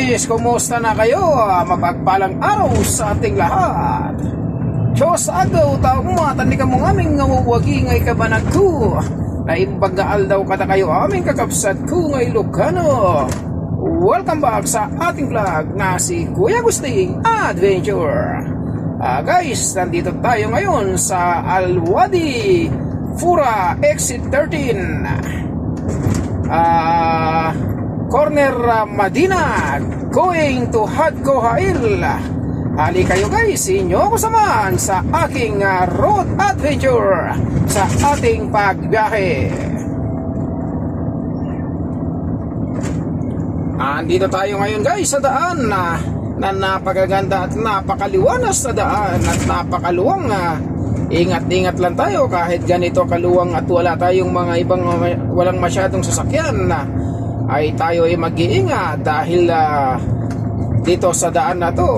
guys, kumusta na kayo? Mapagpalang araw sa ating lahat. Diyos agaw tao mo at ka mong aming ngamuwagi ngay kabanag ko. Na impagaal daw kata kayo aming kakapsat ko ngay Lucano. Welcome back sa ating vlog na si Kuya Agusting Adventure. Guys, nandito tayo ngayon sa Al-Wadi Fura Exit 13. Corner Madina going to Hadco Hail. Hali kayo guys, inyo ako samahan sa aking road adventure sa ating pagbiyahe. Andito tayo ngayon guys sa daan na napakaganda at napakaliwanas na daan at napakaluwang. Ingat-ingat lang tayo kahit ganito kaluwang at wala tayong mga ibang walang masyadong sasakyan ay tayo ay mag-iingat dahil dito sa daan na to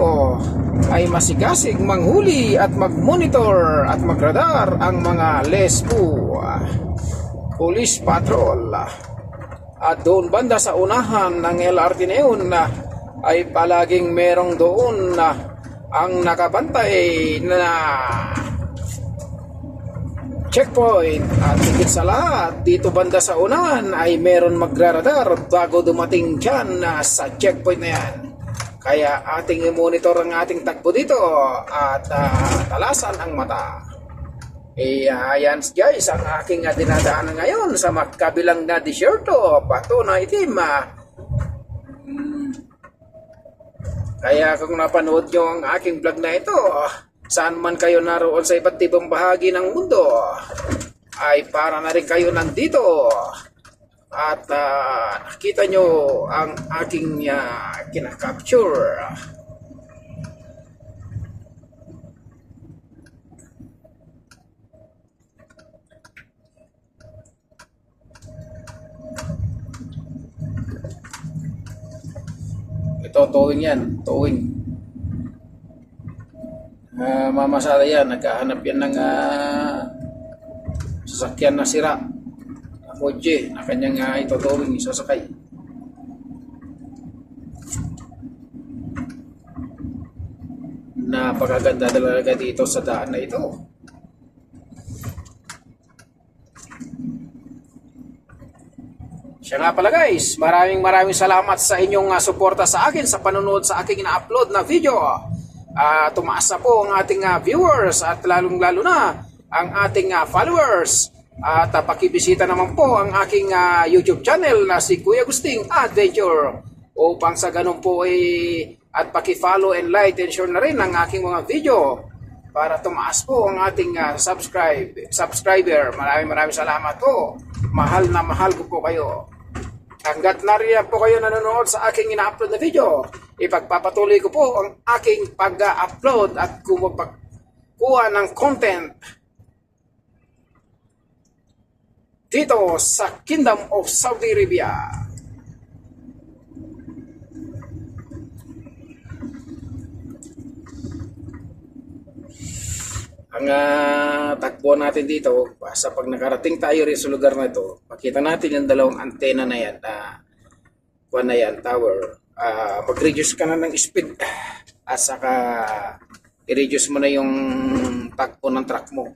ay masigasig manghuli at mag-monitor at mag-radar ang mga LESPO, Police Patrol. At doon banda sa unahan ng LRT na yun ay palaging merong doon ang nakabantay na checkpoint. At higit sa lahat, dito banda sa unahan ay meron magraradar bago dumating dyan sa checkpoint na yan. Kaya ating i-monitor ang ating takbo dito at talasan ang mata. Ayan guys, ang aking dinadaanan ngayon sa magkabilang na disyerto, bato na itim. Kaya kung napanood nyo ang aking vlog na ito, saan man kayo naroon sa iba't ibang bahagi ng mundo, ay para na rin kayo nandito at nakita nyo ang aking kinakapture. Ito, towing yan, towing. Mamasada yan, naghahanap yan ng sasakyan na sira na kotse na kanyang itutowing, isasakay. Napakaganda talaga dito sa daan na ito. Siya nga pala guys, maraming salamat sa inyong suporta sa akin sa panonood sa aking ina-upload na video. Tumaas na po ang ating viewers at lalong-lalo na ang ating followers. At pakibisita naman po ang aking YouTube channel na si Kuya Agusting Adventure upang sa ganun po at pakifollow and like and share na rin ang aking mga video para tumaas po ang ating subscriber. Maraming salamat po. Mahal na mahal ko po kayo. Hanggat nariyan po kayo nanonood sa aking ina-upload na video, ipagpapatuloy ko po ang aking pag-upload at kuha ng content dito sa Kingdom of Saudi Arabia. Ang takbo natin dito, sa pag nakarating tayo rin sa lugar na ito, makita natin yung dalawang antena na yan, tower. Mag-reduce ka na ng speed at saka i-reduce mo na yung takbo ng truck mo.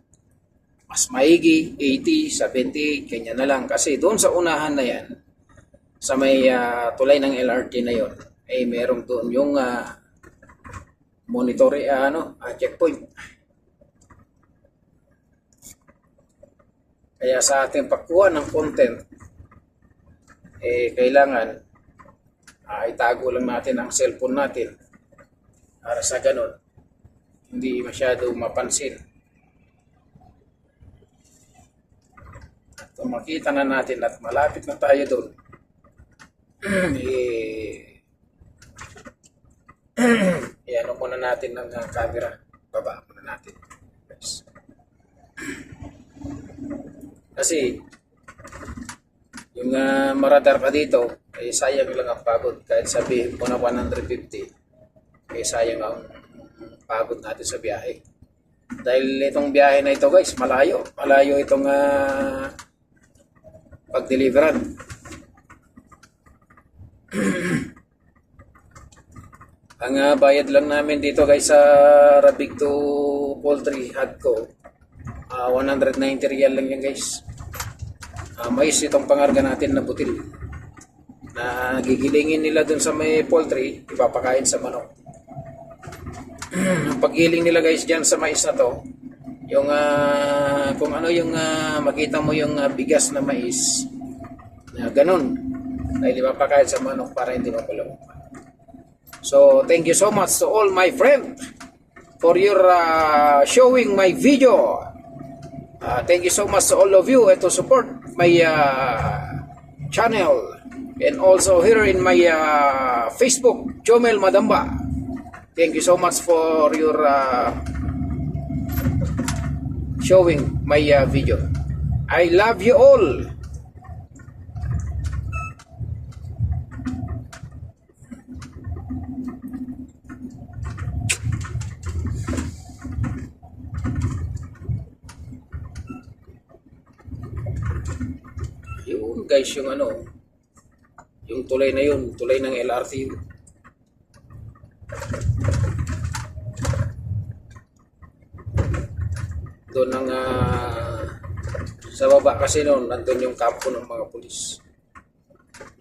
Mas maigi, 80, 70, ganyan na lang. Kasi doon sa unahan na yan, sa may tulay ng LRT na yon, ay merong doon yung monitor, checkpoint. Kaya sa ating pagkuha ng content, kailangan itago lang natin ang cellphone natin para sa ganun hindi masyado mapansin. At kung makita na natin at malapit na tayo doon, ano muna natin ng camera, baba muna natin. Kasi yung maradar ka dito, sayang lang ang pagod. Kahit sabihin ko na 150, sayang ang pagod natin sa biyahe. Dahil itong biyahe na ito guys, malayo itong pag-deliveran. Ang bayad lang namin dito guys sa Rabig to Poultry Hut ko, 190 real lang yan guys. Mais itong pangarga natin na butil na gigilingin nila dun sa may poultry, ipapakain sa manok. Paggiling nila guys dyan sa mais na to, yung kung ano yung makita mo yung bigas na mais na ganun ay ipapakain sa manok para hindi mapalawak. So thank you so much to all my friends for your showing my video. Thank you so much to all of you to support my channel and also here in my Facebook, Jomel Madamba. Thank you so much for your showing my video. I love you all. Yun guys, yung ano, yung tulay na yun, tulay ng LRT. Doon ang sa baba kasi noon, nandun yung kampo ng mga pulis.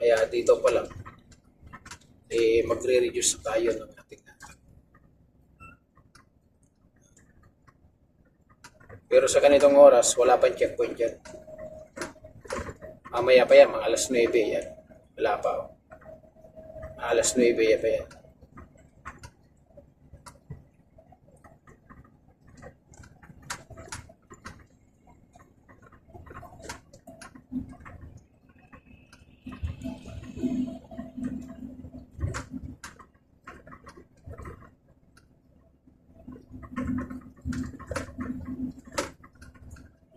Kaya dito pa lang, magre-reduce tayo ng ating natin. Pero sa ganitong oras, wala pang checkpoint dyan. Mamaya pa yan, mga alas 9 yan. Wala pa. Alas 9 yan pa yan.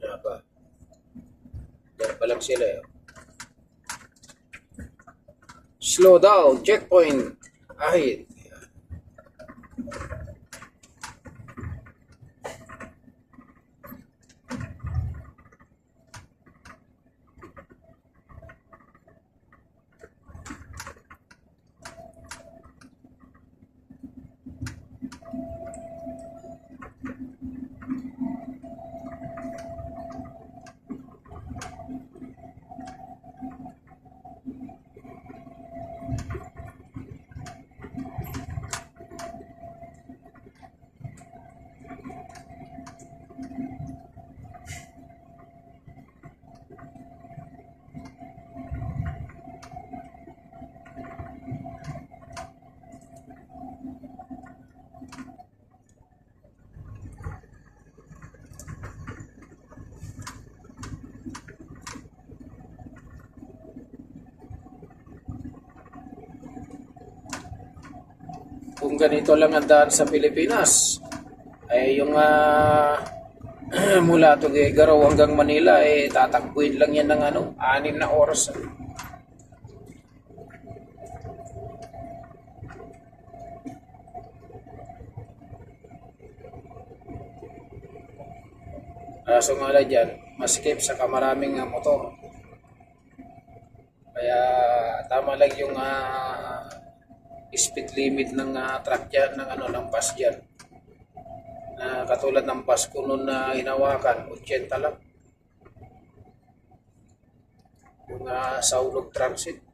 Wala pa. Diyan pa lang sila eh. Slow down, checkpoint. Ahit. Kung ganito lang ang daan sa Pilipinas, ay yung mula Tuguegarao hanggang Manila, tatakbuhin lang yan ng 6 na oras. Kaso nga lang dyan, maskip sa maraming motor. Kaya tama lang yung speed limit ng truck dyan, ng bus dyan. Katulad ng bus ko noon na hinawakan, 80 lang. Yung Saulog Transit.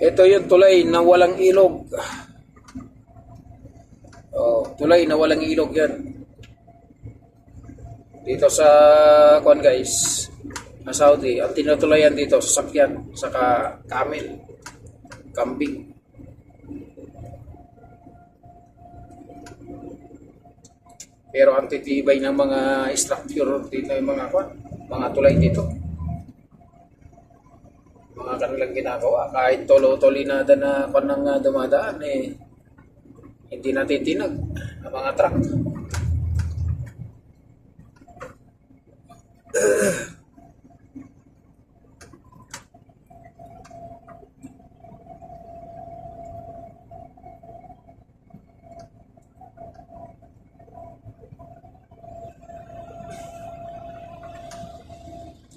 Ito yung tulay na walang ilog. Tulay na walang ilog yan. Dito sa guys, na Saudi, ang tinutulayan dito sasakyan, saka camel, kambing. Pero ang titibay ng mga structure dito, yung mga tulay dito, mga kanilang ginagawa, kahit tolo-tolinada na kwan ng dumadaan, hindi natitinag ang mga truck.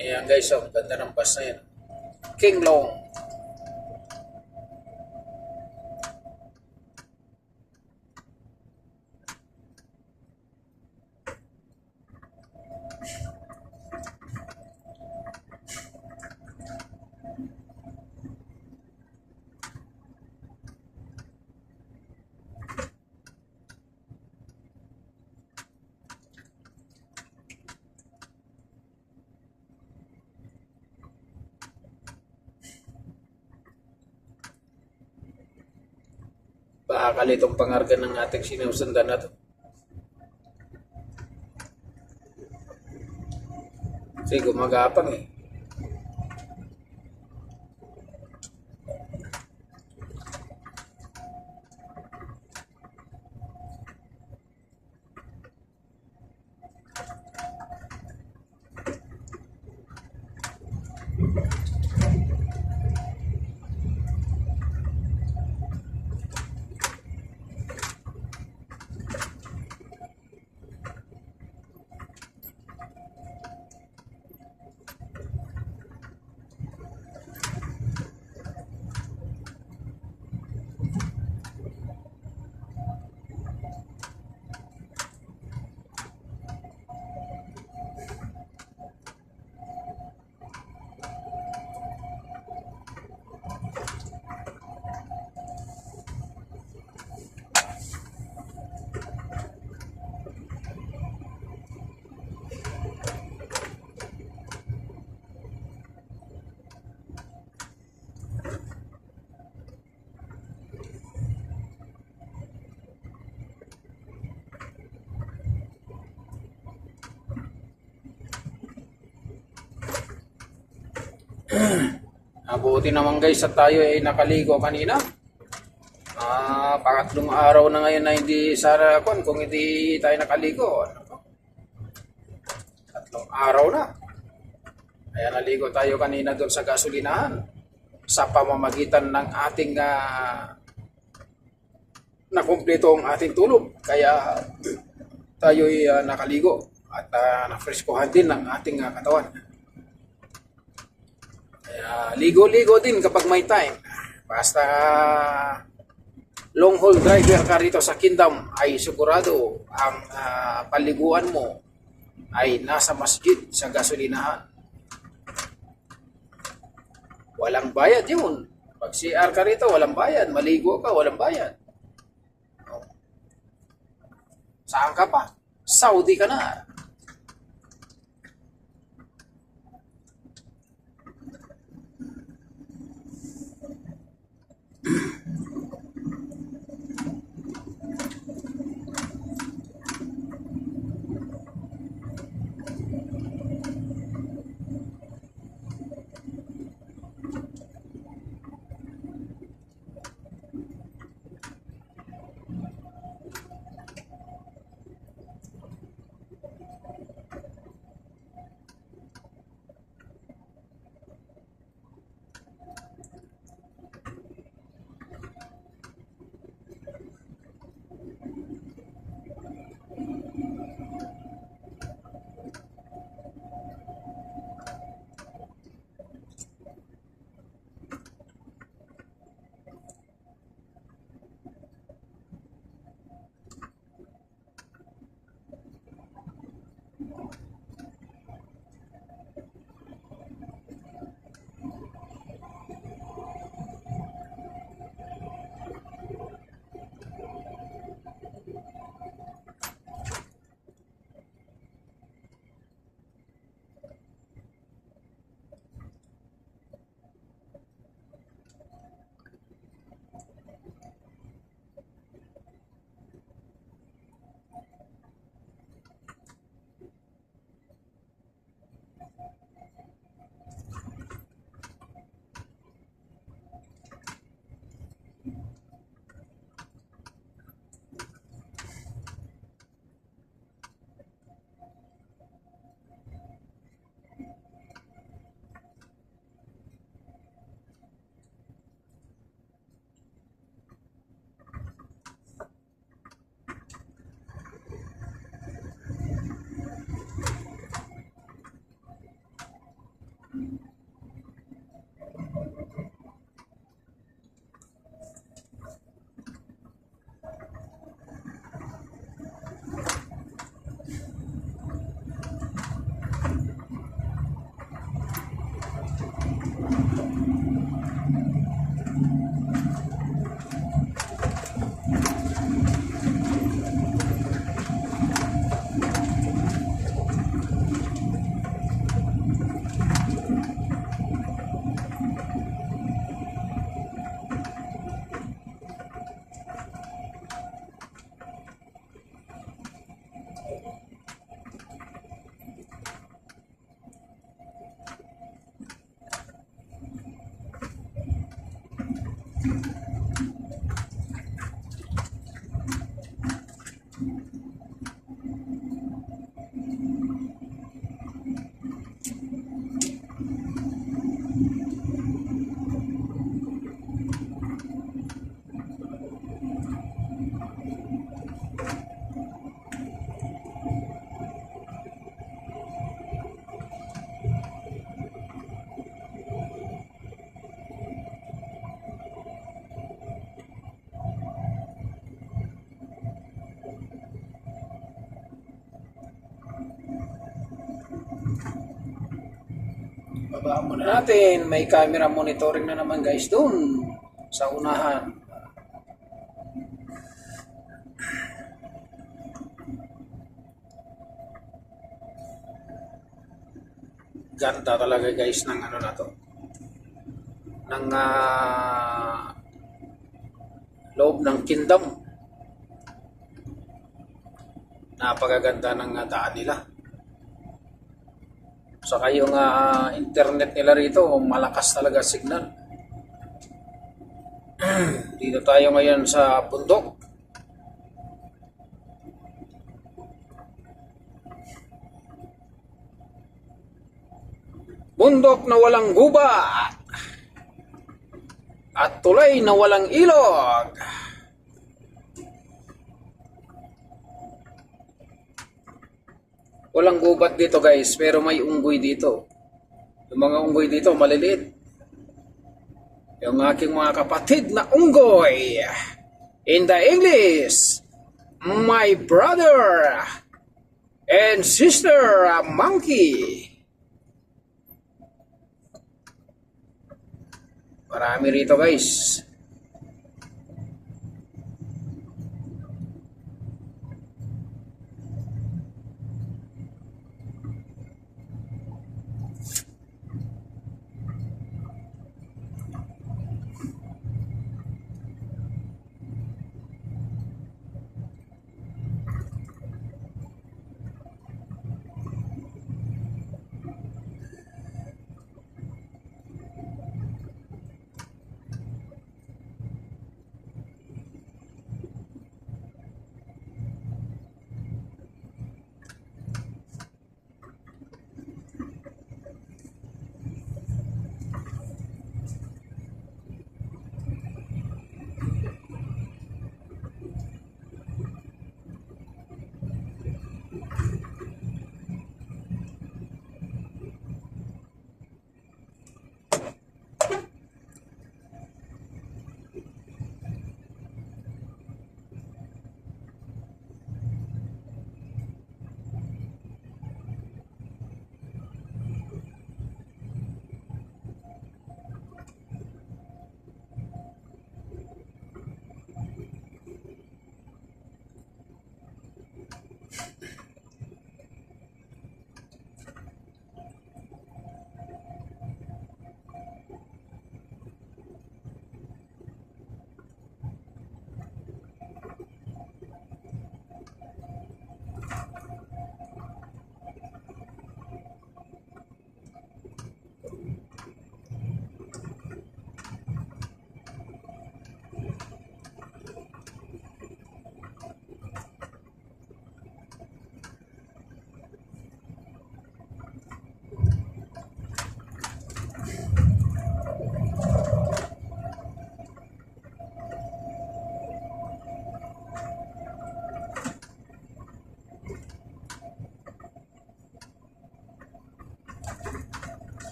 Ayan guys, ganda ng bus na yan. King Long. Bakal itong pangarga ng ating sinusundan na to. Kasi gumagapang Buti naman guys at tayo ay nakaligo kanina. Pangatlong araw na ngayon na hindi sana kung hindi tayo nakaligo. Tatlong araw na. Kaya naligo tayo kanina doon sa gasolinahan sa pamamagitan ng ating nakumpleto ang ating tulog. Kaya tayo ay nakaligo at nafrescohan din ng ating katawan. Ligo-ligo din kapag may time. Basta long haul driver ka rito sa Kingdom ay sigurado ang paliguan mo ay nasa masjid sa gasolinahan. Walang bayad yun. Pag CR ka rito, walang bayad. Maligo ka, walang bayad. Saan ka pa? Saudi ka na. Babaan muna natin. May camera monitoring na naman guys dun sa unahan. Ganda talaga guys ng ano na to. Ng loob ng kingdom. Napakaganda ng daan nila. Saka yung internet nila rito, malakas talaga signal. Dito tayo ngayon sa bundok. Bundok na walang gubat at tulay na walang ilog. Walang gubat dito guys, pero may unggoy dito. Yung mga unggoy dito maliliit. Yung aking mga kapatid na unggoy. In the English, my brother and sister monkey. Marami rito guys.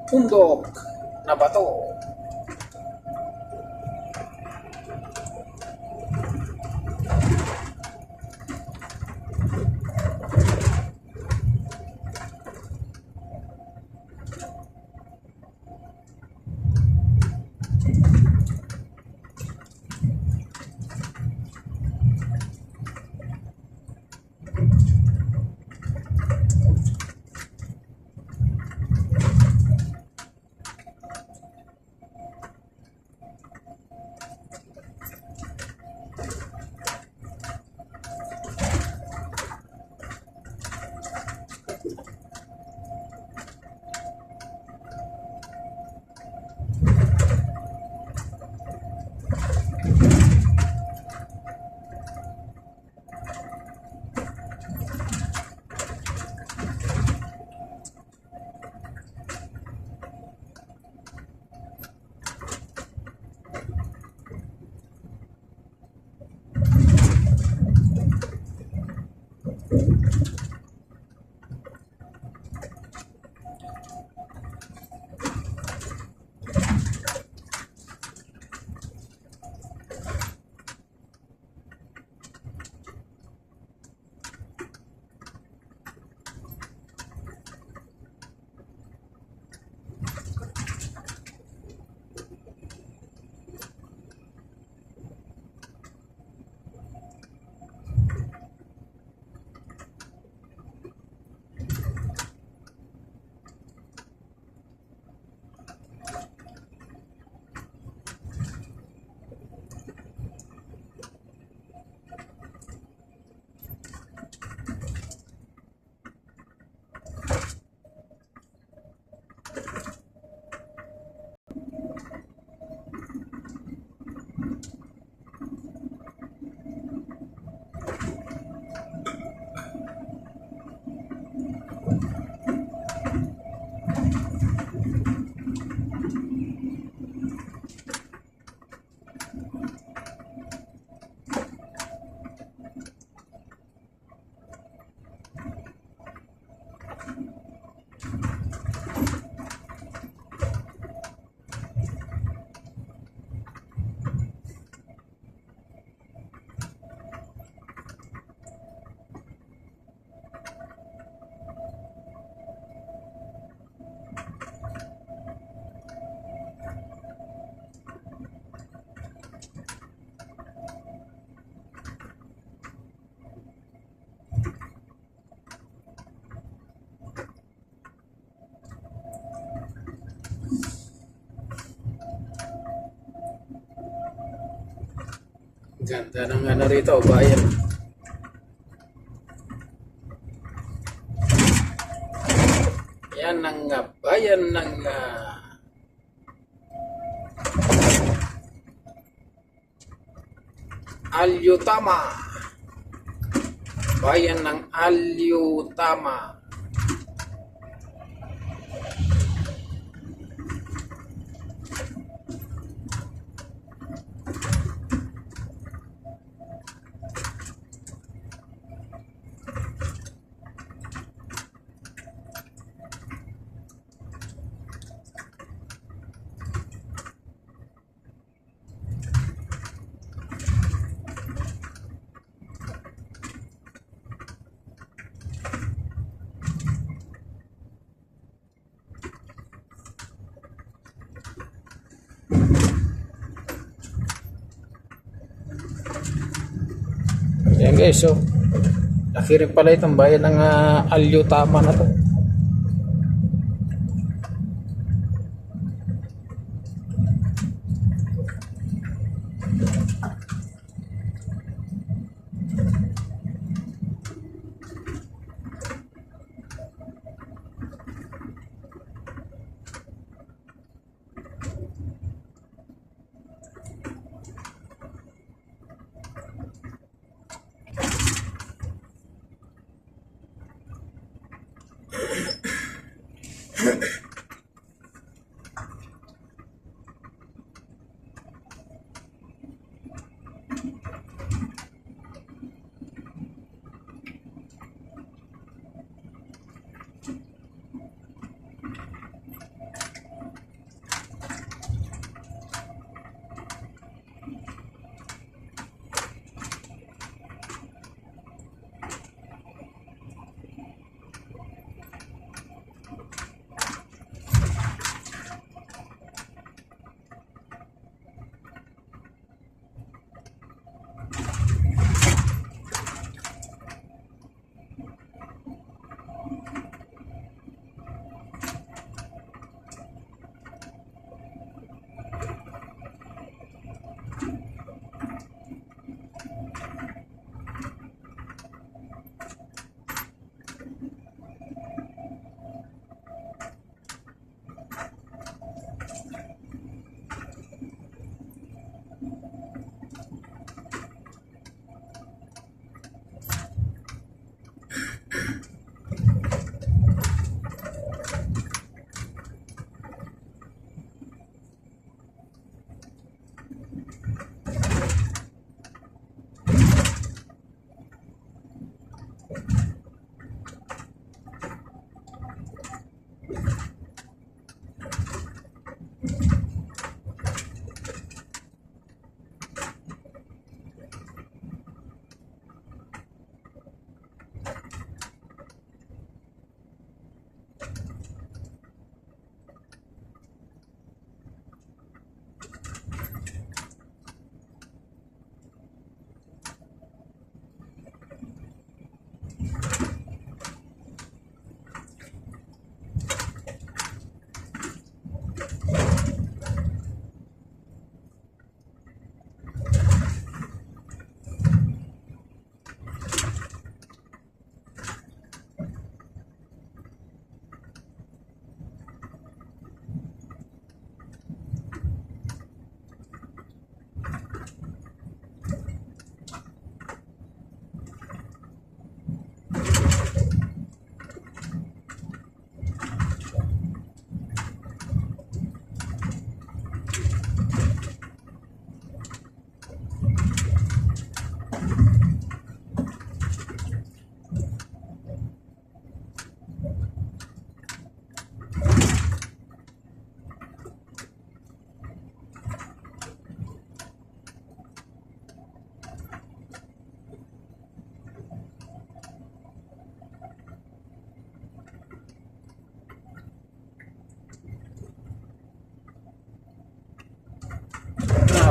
Bundok na bato. Ganda ng ano rito, bayan. Yan ang bayan ng Alyutama. Bayan ng Alyutama. Yan guys, so laki rin pala itong bayan ng Alyutama na to.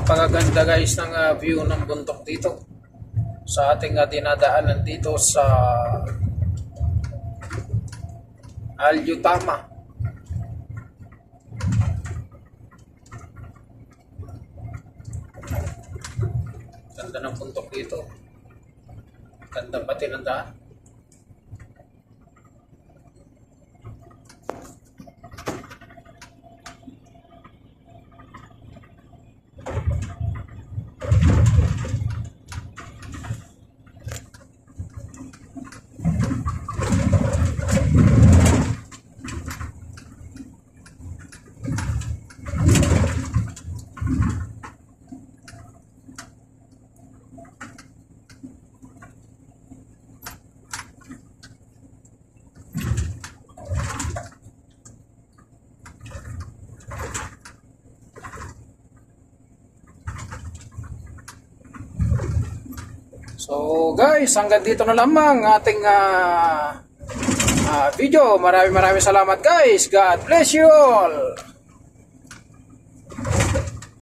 Napakaganda guys ng view ng bundok dito sa ating dinadaanan dito sa Alyutama. Ganda ng puntok dito. Ganda pati ng daan. So guys, hanggang dito na lamang ating video. Maraming salamat guys. God bless you all.